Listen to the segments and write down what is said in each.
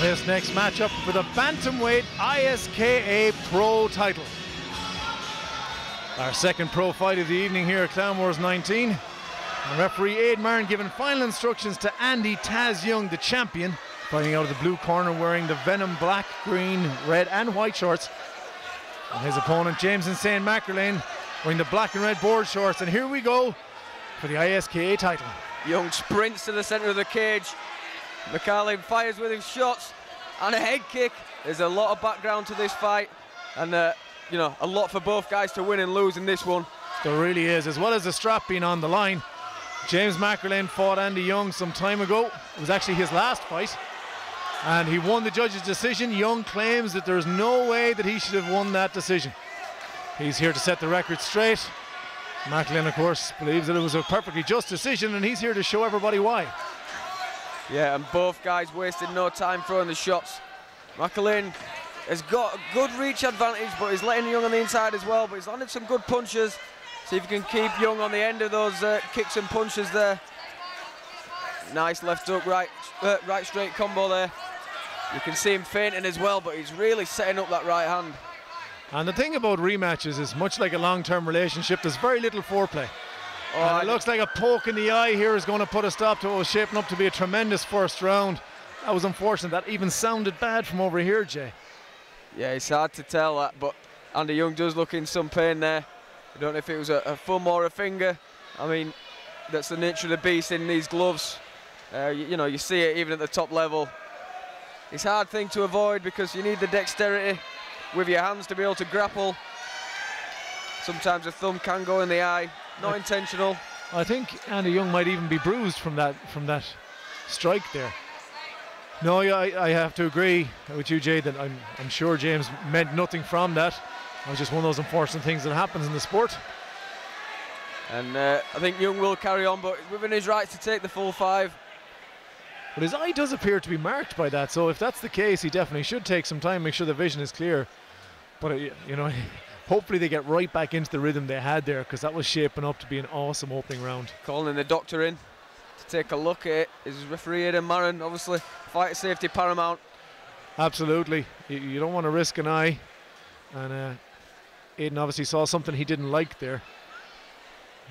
This next matchup for the Bantamweight ISKA Pro title. Our second pro fight of the evening here at Clan Wars 19. And referee Aid Martin giving final instructions to Andy Taz Young, the champion, fighting out of the blue corner wearing the Venom black, green, red and white shorts. And his opponent James Insane McErlean wearing the black and red board shorts. And here we go for the ISKA title. Young sprints to the centre of the cage. McErlean fires with his shots and a head kick. There's a lot of background to this fight, and you know, a lot for both guys to win and lose in this one. There really is, as well as the strap being on the line. James McErlean fought Andy Young some time ago. It was actually his last fight, and he won the judge's decision. Young claims that there's no way that he should have won that decision. He's here to set the record straight. McErlean, of course, believes that it was a perfectly just decision, and he's here to show everybody why. Yeah, and both guys wasted no time throwing the shots. McErlean has got a good reach advantage, but he's letting Young on the inside as well, but he's landed some good punches. See if you can keep Young on the end of those kicks and punches there. Nice left hook, right straight combo there. You can see him feinting as well, but he's really setting up that right hand. And the thing about rematches is, much like a long-term relationship, there's very little foreplay. Oh, it looks like a poke in the eye here is going to put a stop to what was shaping up to be a tremendous first round. That was unfortunate. That even sounded bad from over here, Jay. Yeah, it's hard to tell that, but Andy Young does look in some pain there. I don't know if it was a thumb or a finger. I mean, that's the nature of the beast in these gloves. You know, you see it even at the top level. It's a hard thing to avoid because you need the dexterity with your hands to be able to grapple. Sometimes a thumb can go in the eye. Not intentional. I think Andy Young might even be bruised from that strike there. No, I have to agree with you, Jay, that I'm sure James meant nothing from that. It was just one of those unfortunate things that happens in the sport. And I think Young will carry on, but within his rights to take the full 5. But his eye does appear to be marked by that, so if that's the case, he definitely should take some time, make sure the vision is clear. But, you know, hopefully they get right back into the rhythm they had there, because that was shaping up to be an awesome opening round. Calling the doctor in to take a look at it is referee Aid Martin. Obviously, fight safety paramount. Absolutely. You don't want to risk an eye. And Aidan obviously saw something he didn't like there.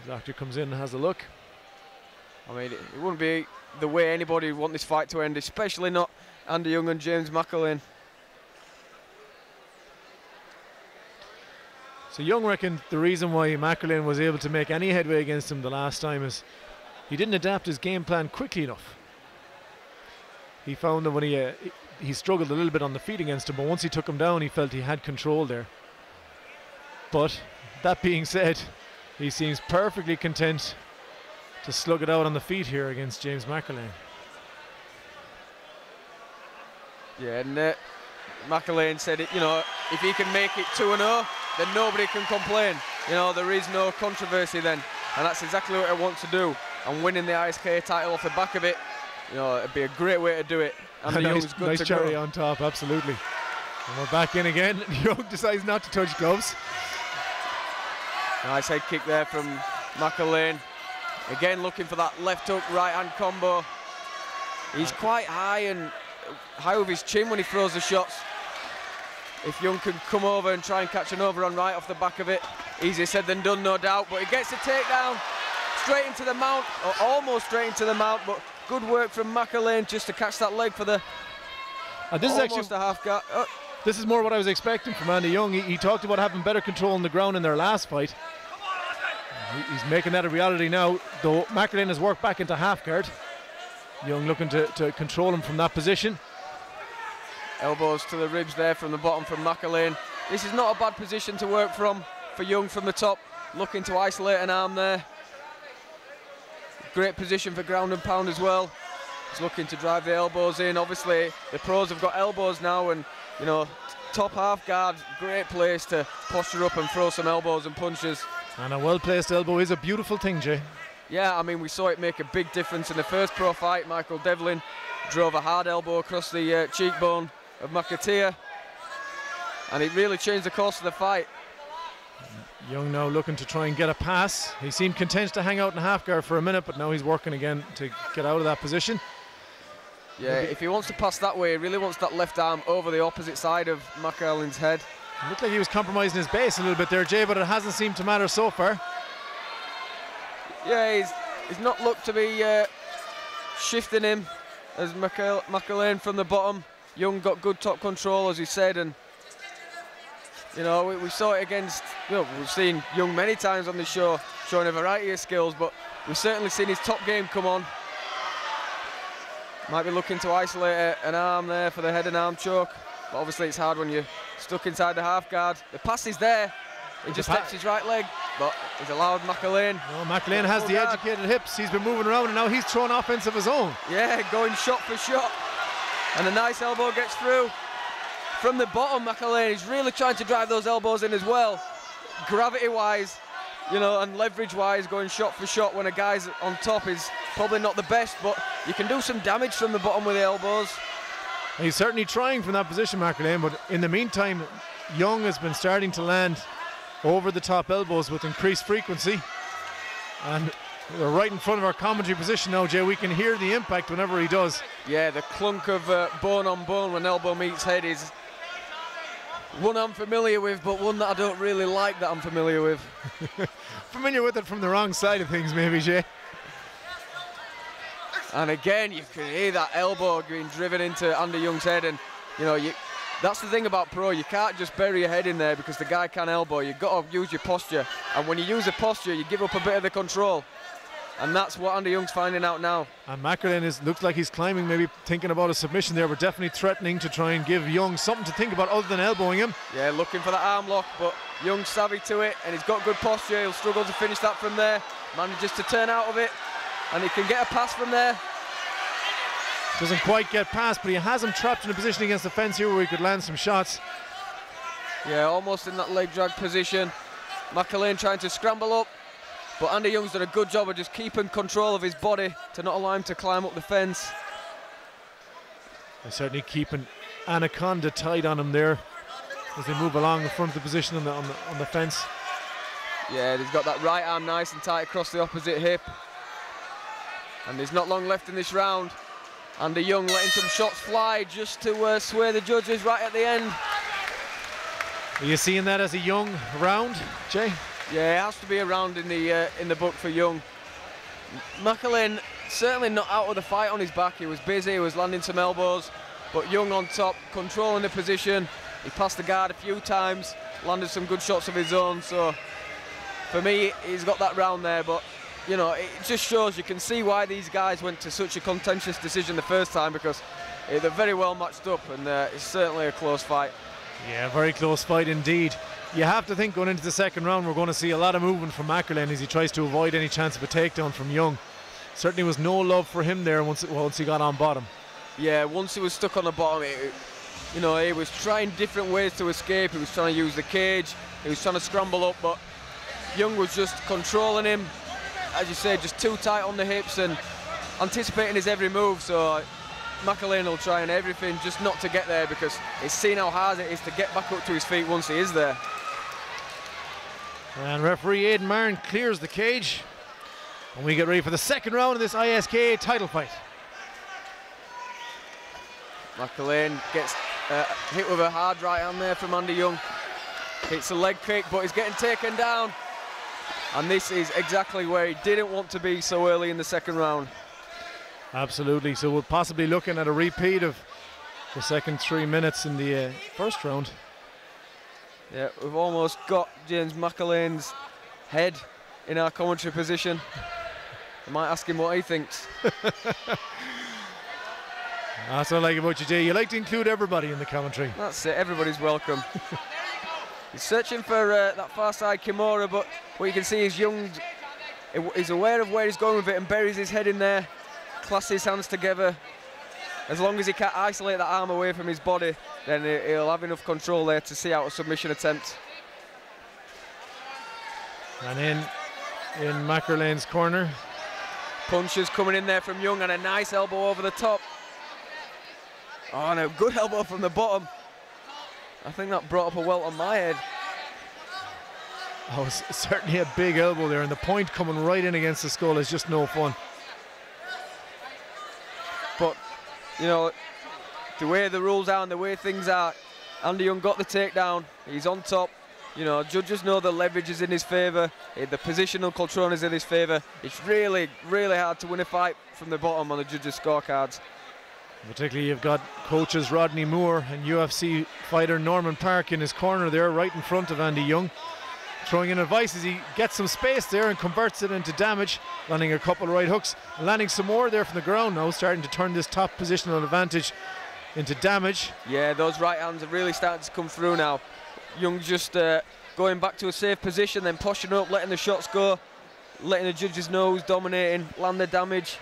The doctor comes in and has a look. I mean, it wouldn't be the way anybody would want this fight to end, especially not Andy Young and James McErlean. So Young reckoned the reason why McErlean was able to make any headway against him the last time is he didn't adapt his game plan quickly enough. He found that when he struggled a little bit on the feet against him, but once he took him down, he felt he had control there. But that being said, he seems perfectly content to slug it out on the feet here against James McErlean. Yeah, and McErlean said it, you know, if he can make it 2-0, then nobody can complain. You know, there is no controversy then, and that's exactly what I want to do. And winning the ISKA title off the back of it, you know, it'd be a great way to do it. And Young's good nice to cherry go. on top, absolutely. And we're back in again. Young decides not to touch gloves. Nice head kick there from McErlean. Again, looking for that left hook, right hand combo. He's quite high with his chin when he throws the shots. If Young can come over and try and catch an overhand right off the back of it, easier said than done, no doubt. But he gets a takedown straight into the mount, or almost straight into the mount. But good work from McErlean just to catch that leg for the this almost is actually a half guard. This is more what I was expecting from Andy Young. He talked about having better control on the ground in their last fight. He's making that a reality now, though McErlean has worked back into half guard. Young looking to control him from that position. Elbows to the ribs there from the bottom from McErlean. This is not a bad position to work from for Young from the top. Looking to isolate an arm there. Great position for ground and pound as well. He's looking to drive the elbows in. Obviously, the pros have got elbows now, and you know, top half guard, great place to posture up and throw some elbows and punches. And a well-placed elbow is a beautiful thing, Jay. Yeah, I mean, we saw it make a big difference in the first pro fight. Michael Devlin drove a hard elbow across the cheekbone of McAteer, and it really changed the course of the fight. Young now looking to try and get a pass. He seemed content to hang out in half guard for a minute, but now he's working again to get out of that position. Yeah, if he wants to pass that way, he really wants that left arm over the opposite side of McErlean's head. It looked like he was compromising his base a little bit there, Jay, but it hasn't seemed to matter so far. Yeah, he's not looked to be shifting him as McErlean from the bottom. Young got good top control, as he said, and you know, we saw it against, you know, we've seen Young many times on the show showing a variety of skills, but we've certainly seen his top game come on. Might be looking to isolate an arm there for the head and arm choke, but obviously it's hard when you're stuck inside the half guard. The pass is there, he just steps his right leg, but he's allowed McErlean. Well, McErlean has the educated hips, he's been moving around and now he's throwing offense of his own. Yeah, going shot for shot, and a nice elbow gets through. From the bottom, McErlean is really trying to drive those elbows in as well. Gravity-wise, you know, and leverage-wise, going shot for shot when a guy's on top is probably not the best, but you can do some damage from the bottom with the elbows. He's certainly trying from that position, McErlean, but in the meantime, Young has been starting to land over the top elbows with increased frequency. And we're right in front of our commentary position now, Jay. We can hear the impact whenever he does. Yeah, the clunk of bone on bone when elbow meets head is one I'm familiar with, but one that I don't really like that I'm familiar with. Familiar with it from the wrong side of things, maybe, Jay. And again, you can hear that elbow being driven into Andy Young's head, and you know, that's the thing about pro. You can't just bury your head in there because the guy can elbow. You've got to use your posture, and when you use the posture, you give up a bit of the control. And that's what Andy Young's finding out now. And McErlean looks like he's climbing, maybe thinking about a submission there. We're definitely threatening to try and give Young something to think about other than elbowing him. Yeah, looking for that arm lock, but Young's savvy to it, and he's got good posture. He'll struggle to finish that from there. Manages to turn out of it, and he can get a pass from there. Doesn't quite get past, but he has him trapped in a position against the fence here where he could land some shots. Yeah, almost in that leg drag position. McErlean trying to scramble up, but Andy Young's done a good job of just keeping control of his body to not allow him to climb up the fence. They're certainly keeping Anaconda tight on him there as they move along the front of the position on the fence. Yeah, he's got that right arm nice and tight across the opposite hip. And there's not long left in this round. Andy Young letting some shots fly just to sway the judges right at the end. Are you seeing that as a Young round, Jay? Yeah, it has to be a round in the book for Young. McErlean certainly not out of the fight on his back. He was busy, he was landing some elbows, but Young on top, controlling the position. He passed the guard a few times, landed some good shots of his own. So for me, he's got that round there, but you know, it just shows, you can see why these guys went to such a contentious decision the first time, because they're very well matched up, and it's certainly a close fight. Yeah, very close fight indeed. You have to think going into the second round we're going to see a lot of movement from McErlean as he tries to avoid any chance of a takedown from Young. Certainly was no love for him there once he got on bottom. Yeah, once he was stuck on the bottom, you know, he was trying different ways to escape. He was trying to use the cage, he was trying to scramble up, but Young was just controlling him, as you say, just too tight on the hips and anticipating his every move. So McErlean will try and everything just not to get there, because he's seen how hard it is to get back up to his feet once he is there. And referee Aidan Martin clears the cage, and we get ready for the second round of this ISKA title fight. McErlean gets hit with a hard right hand there from Andy Young. Hits a leg kick, but he's getting taken down. And this is exactly where he didn't want to be so early in the second round. Absolutely, so we're possibly looking at a repeat of the second 3 minutes in the first round. Yeah, we've almost got James McErlean's head in our commentary position. I might ask him what he thinks. That's what I like about you, Jay. You like to include everybody in the commentary. That's it, everybody's welcome. He's searching for that far side Kimura, but what you can see is Young is aware of where he's going with it and buries his head in there, clasps his hands together. As long as he can't isolate that arm away from his body, then he'll have enough control there to see out a submission attempt. And in McErlean's corner. Punches coming in there from Young, and a nice elbow over the top. Oh, and a good elbow from the bottom. I think that brought up a welt on my head. Oh, it's certainly a big elbow there, and the point coming right in against the skull is just no fun. But you know, the way the rules are and the way things are, Andy Young got the takedown. He's on top. You know, judges know the leverage is in his favour. The positional control is in his favour. It's really, really hard to win a fight from the bottom on the judges' scorecards. Particularly you've got coaches Rodney Moore and UFC fighter Norman Park in his corner there, right in front of Andy Young, throwing in advice as he gets some space there and converts it into damage, landing a couple of right hooks, landing some more there from the ground now, starting to turn this top positional advantage into damage. Yeah, those right hands are really starting to come through now. Young just going back to a safe position, then pushing up, letting the shots go, letting the judges know who's dominating, land the damage,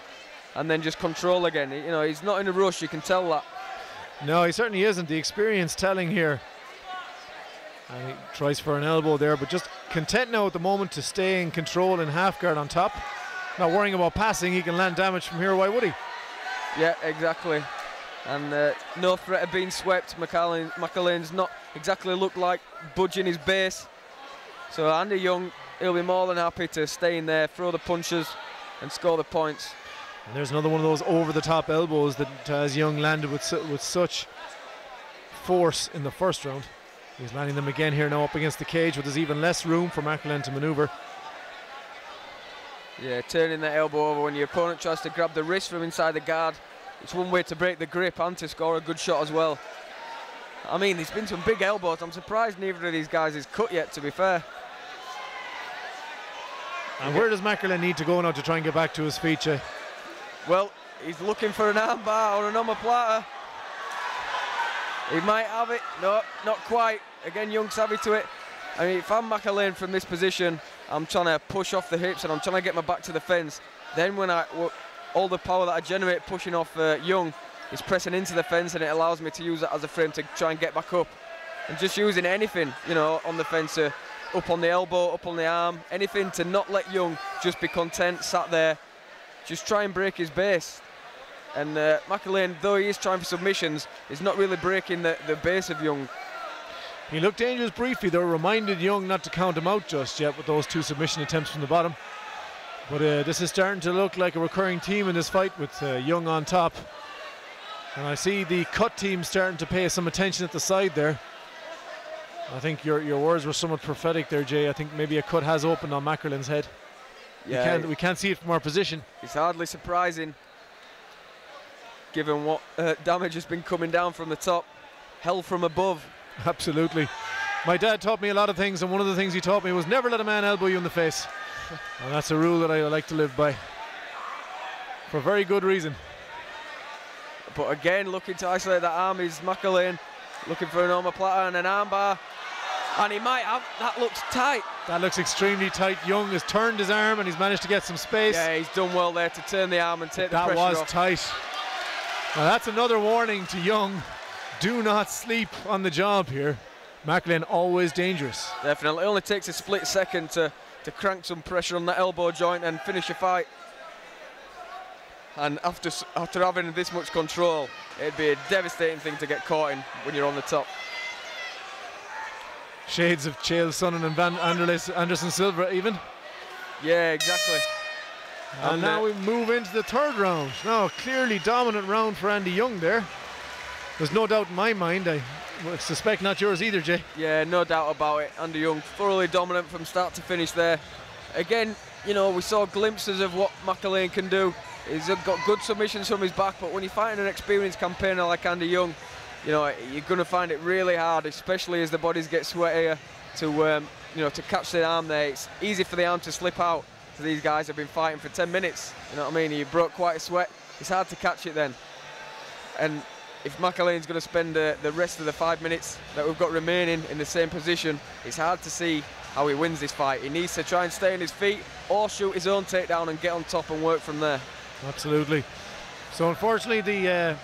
and then just control again. You know, he's not in a rush, you can tell that. No, he certainly isn't. The experience telling here. And he tries for an elbow there, but just content now at the moment to stay in control in half guard on top. Not worrying about passing, he can land damage from here, why would he? Yeah, exactly. And no threat of being swept. McErlean's not exactly looked like budging his base. So Andy Young, he'll be more than happy to stay in there, throw the punches and score the points. And there's another one of those over-the-top elbows that as Young landed with such force in the first round. He's landing them again here now up against the cage, where there's even less room for McErlean to manoeuvre. Yeah, turning that elbow over when your opponent tries to grab the wrist from inside the guard. It's one way to break the grip and to score a good shot as well. I mean, there's been some big elbows. I'm surprised neither of these guys is cut yet, to be fair. And where does McErlean need to go now to try and get back to his feet, Jay? Well, he's looking for an armbar or an omoplata. He might have it. No, not quite. Again, Young savvy to it. I mean, if I'm McErlean from this position, I'm trying to push off the hips and I'm trying to get my back to the fence. Then when all the power that I generate pushing off Young is pressing into the fence, and it allows me to use that as a frame to try and get back up. And just using anything, you know, on the fence, up on the elbow, up on the arm, anything to not let Young just be content, sat there, just try and break his base. And McErlean, though he is trying for submissions, is not really breaking the base of Young. He looked dangerous briefly, though, reminded Young not to count him out just yet with those two submission attempts from the bottom. But this is starting to look like a recurring theme in this fight with Young on top. And I see the cut team starting to pay some attention at the side there. I think your words were somewhat prophetic there, Jay. I think maybe a cut has opened on McErlean's head. Yeah, we can't see it from our position. It's hardly surprising, given what damage has been coming down from the top. Hell from above. Absolutely. My dad taught me a lot of things, and one of the things he taught me was never let a man elbow you in the face. And that's a rule that I like to live by, for very good reason. But again, looking to isolate that arm is McErlean, looking for an omoplata and an armbar. And he might have, that looks tight. That looks extremely tight. Young has turned his arm and he's managed to get some space. Yeah, he's done well there to turn the arm and take the pressure off. That was tight. Now that's another warning to Young. Do not sleep on the job here. McErlean always dangerous. Definitely. It only takes a split second to crank some pressure on that elbow joint and finish a fight. And after having this much control, it'd be a devastating thing to get caught in when you're on the top. Shades of Chael Sonnen and Van Anderson Silva even. Yeah, exactly. And now we move into the third round. Now, clearly dominant round for Andy Young there. There's no doubt in my mind. I suspect not yours either, Jay. Yeah, no doubt about it. Andy Young thoroughly dominant from start to finish there. Again, you know, we saw glimpses of what McErlean can do. He's got good submissions from his back, but when you're fighting an experienced campaigner like Andy Young, you know, you're going to find it really hard, especially as the bodies get sweatier, to you know, to catch the arm there. It's easy for the arm to slip out. So these guys have been fighting for 10 minutes. You know what I mean? He broke quite a sweat. It's hard to catch it then. And if McErlean's going to spend the rest of the 5 minutes that we've got remaining in the same position, it's hard to see how he wins this fight. He needs to try and stay on his feet or shoot his own takedown and get on top and work from there. Absolutely. So unfortunately the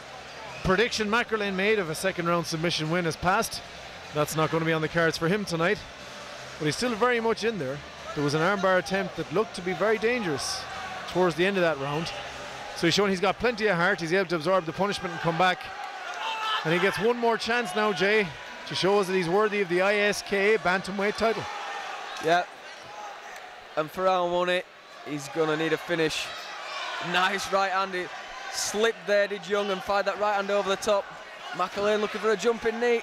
prediction McErlean made of a second round submission win has passed. That's not going to be on the cards for him tonight, but he's still very much in there. There was an armbar attempt that looked to be very dangerous towards the end of that round. So he's shown he's got plenty of heart. He's able to absorb the punishment and come back. And he gets one more chance now, Jay, to show us that he's worthy of the ISKA bantamweight title. Yeah. And for round one, he's going to need a finish. Nice right-handed slipped there, did Young, and fired that right hand over the top. McErlean looking for a jumping knee.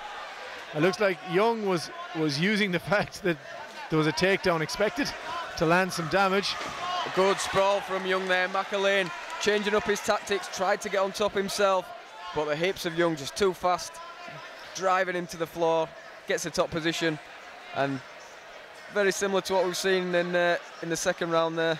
It looks like Young was using the fact that there was a takedown expected to land some damage. A good sprawl from Young there. McErlean changing up his tactics, tried to get on top himself, but the hips of Young just too fast, driving him to the floor, gets the top position, and very similar to what we've seen in the second round there.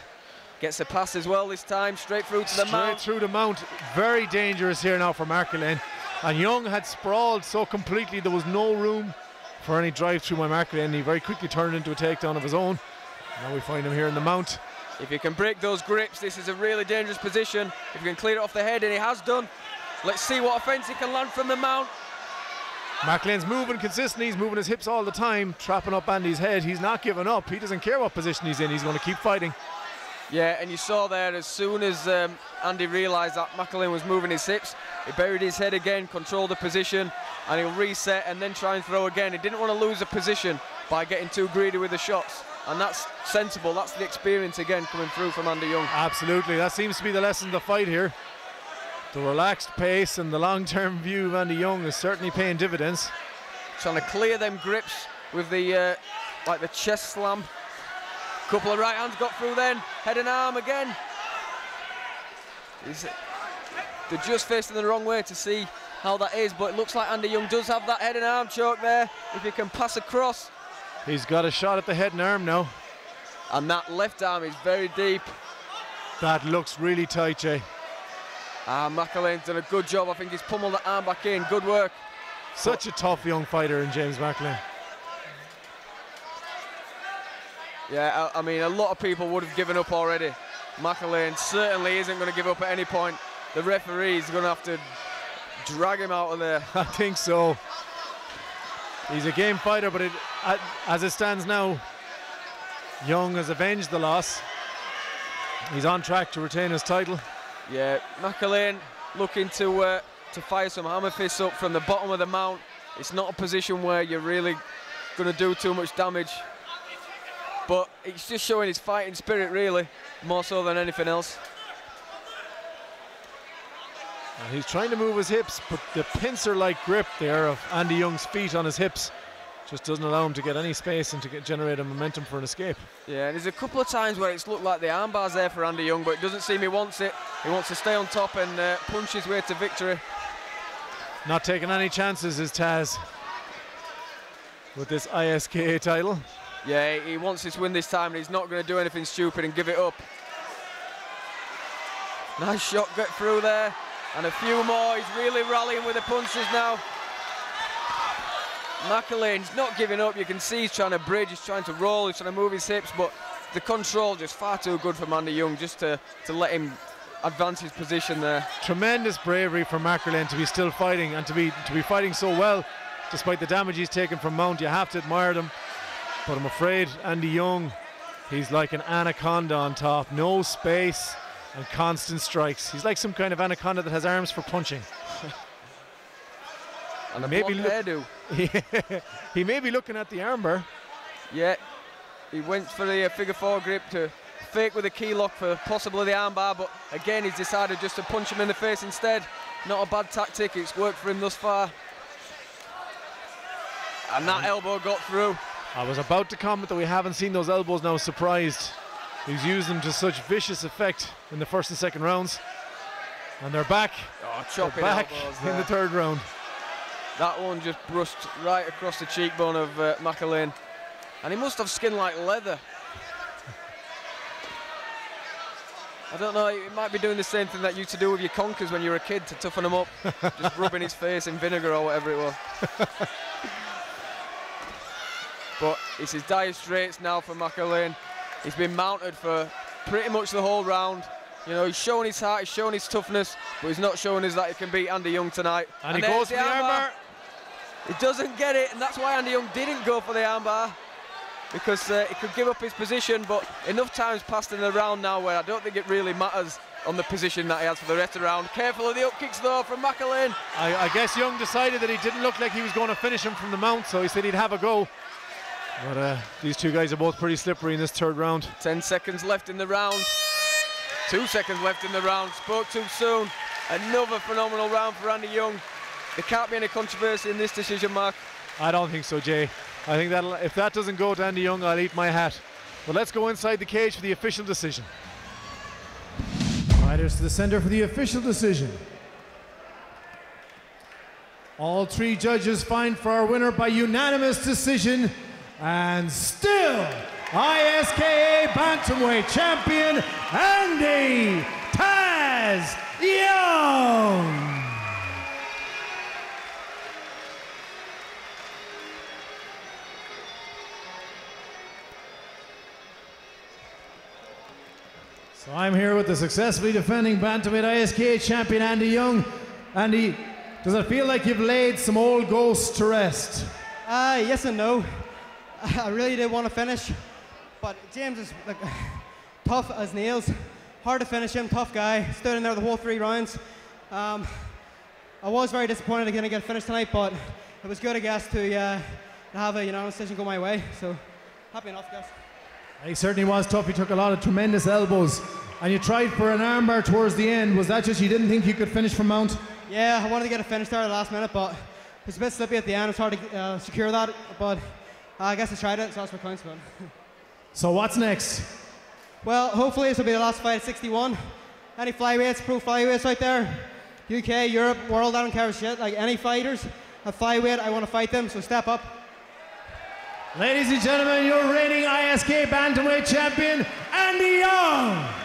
Gets a pass as well this time, straight through to the mount. Straight through the mount, very dangerous here now for McErlean. And Young had sprawled so completely there was no room for any drive through by McErlean. He very quickly turned into a takedown of his own. Now we find him here in the mount. If you can break those grips, this is a really dangerous position. If you can clear it off the head, and he has done. Let's see what offense he can land from the mount. McErlean's moving consistently, he's moving his hips all the time, trapping up Andy's head. He's not giving up, he doesn't care what position he's in, he's going to keep fighting. Yeah, and you saw there, as soon as Andy realised that McErlean was moving his hips, he buried his head again, controlled the position, and he'll reset and then try and throw again. He didn't want to lose a position by getting too greedy with the shots, and that's sensible. That's the experience again coming through from Andy Young. Absolutely, that seems to be the lesson of the fight here. The relaxed pace and the long-term view of Andy Young is certainly paying dividends. Trying to clear them grips with the like the chest slam. Couple of right hands got through then, head and arm again. They're just facing the wrong way to see how that is, but it looks like Andy Young does have that head and arm choke there. If he can pass across. He's got a shot at the head and arm now. And that left arm is very deep. That looks really tight, Jay. McErlean's done a good job. I think he's pummeled the arm back in. Good work. Such a tough young fighter in James McErlean. Yeah, I mean, a lot of people would have given up already. McErlean certainly isn't going to give up at any point. The referee's going to have to drag him out of there. I think so. He's a game fighter, but as it stands now, Young has avenged the loss. He's on track to retain his title. Yeah, McErlean looking to fire some hammer fists up from the bottom of the mount. It's not a position where you're really going to do too much damage. But it's just showing his fighting spirit, really, more so than anything else. And he's trying to move his hips, but the pincer-like grip there of Andy Young's feet on his hips just doesn't allow him to get any space and to generate a momentum for an escape. Yeah, there's a couple of times where it's looked like the armbar's there for Andy Young, but it doesn't seem he wants it. He wants to stay on top and punch his way to victory. Not taking any chances is Taz with this ISKA title. Yeah, he wants this win this time, and he's not going to do anything stupid and give it up. Nice shot, get through there, and a few more. He's really rallying with the punches now. McErlean's not giving up. You can see he's trying to bridge, he's trying to roll, he's trying to move his hips, but the control just far too good from Andy Young just to let him advance his position there. Tremendous bravery for McErlean to be still fighting and to be fighting so well despite the damage he's taken from Mount. You have to admire them. But I'm afraid Andy Young, he's like an anaconda on top. No space and constant strikes. He's like some kind of anaconda that has arms for punching. And a blonde hairdo. He may be looking at the armbar. Yeah, he went for the figure four grip to fake with a key lock for possibly the armbar, but again he's decided just to punch him in the face instead. Not a bad tactic, it's worked for him thus far. And that elbow got through. I was about to comment that we haven't seen those elbows now. Surprised. He's used them to such vicious effect in the first and second rounds. And they're back. Oh, chopping back in the third round. That one just brushed right across the cheekbone of McErlean. And he must have skin like leather. I don't know, he might be doing the same thing that you used to do with your conkers when you were a kid to toughen them up. Just rubbing his face in vinegar or whatever it was. But it's his dire straits now for McErlean. He's been mounted for pretty much the whole round. You know, he's showing his heart, he's showing his toughness, but he's not showing us that he can beat Andy Young tonight. And he goes for the armbar. He doesn't get it, and that's why Andy Young didn't go for the armbar, because he could give up his position, but enough time's passed in the round now where I don't think it really matters on the position that he has for the rest of the round. Careful of the up kicks though from McErlean. I guess Young decided that he didn't look like he was going to finish him from the mount, so he said he'd have a go. But these two guys are both pretty slippery in this third round. 10 seconds left in the round. 2 seconds left in the round. Spoke too soon. Another phenomenal round for Andy Young. There can't be any controversy in this decision, Mark. I don't think so, Jay. I think that if that doesn't go to Andy Young, I'll eat my hat. But let's go inside the cage for the official decision. Riders to the center for the official decision. All three judges find for our winner by unanimous decision, and still ISKA Bantamweight champion Andy Taz Young. So I'm here with the successfully defending Bantamweight ISKA champion Andy Young. Andy, does it feel like you've laid some old ghosts to rest? Yes and no. I really did want to finish, but James is like tough as nails. Hard to finish him, tough guy. Stood in there the whole 3 rounds. I was very disappointed I didn't get finished tonight, but it was good, I guess, to have a unanimous decision go my way. So happy enough, guys. He certainly was tough. He took a lot of tremendous elbows, and you tried for an armbar towards the end. Was that just you didn't think you could finish from mount? Yeah, I wanted to get a finish there at the last minute, but it was a bit slippy at the end. It was hard to secure that, but I guess I tried it, so that's what counts. But So what's next? well, hopefully this will be the last fight at 61. Any flyweights, pro flyweights out there, UK, Europe, world, I don't care a shit. Like any fighters at flyweight, I want to fight them, so step up. Ladies and gentlemen, your reigning ISK Bantamweight champion, Andy Young.